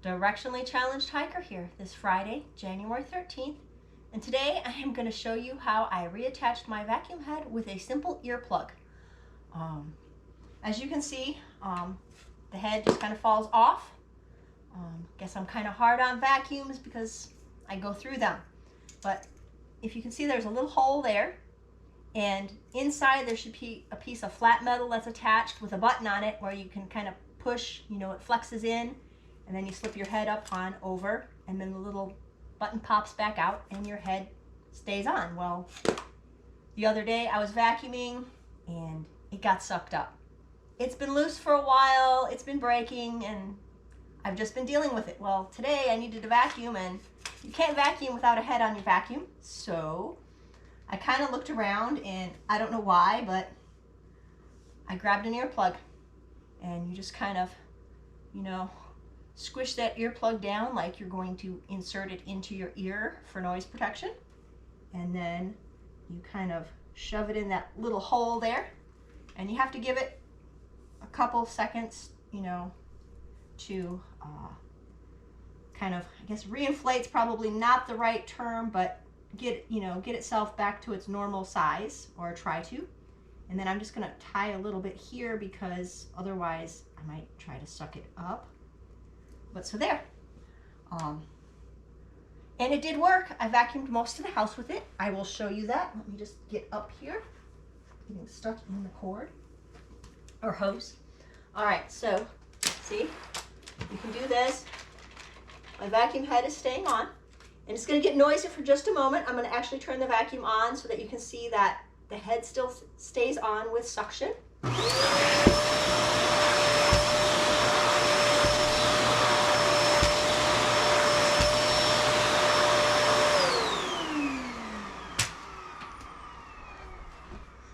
Directionally Challenged Hiker here this Friday, January 13th. And today I am going to show you how I reattached my vacuum head with a simple earplug. As you can see, the head just kind of falls off. Guess I'm kind of hard on vacuums because I go through them. But if you can see, there's a little hole there. And inside there should be a piece of flat metal that's attached with a button on it where you can kind of push, it flexes in, and then you slip your head up on over, and then the little button pops back out and your head stays on. Well, the other day I was vacuuming and it got sucked up. It's been loose for a while, it's been breaking, and I've just been dealing with it. Well, today I needed to vacuum, and you can't vacuum without a head on your vacuum, so I kind of looked around, and I don't know why, but I grabbed an earplug, and you just kind of, squish that earplug down like you're going to insert it into your ear for noise protection. And then you kind of shove it in that little hole there, and you have to give it a couple seconds, to kind of, I guess reinflate's probably not the right term, but get itself back to its normal size, or try to. And then I'm just going to tie a little bit here because otherwise I might try to suck it up. But so there. And it did work. I vacuumed most of the house with it. I will show you that. Let me just get up here. Getting stuck in the cord or hose. All right, so see, you can do this. My vacuum head is staying on. And it's going to get noisy for just a moment. I'm going to actually turn the vacuum on so that you can see that the head still stays on with suction.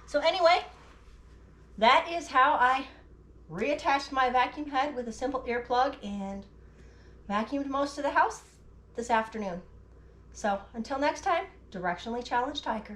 So anyway, that is how I reattached my vacuum head with a simple earplug and vacuumed most of the house this afternoon. So until next time, Directionally Challenged Hiker.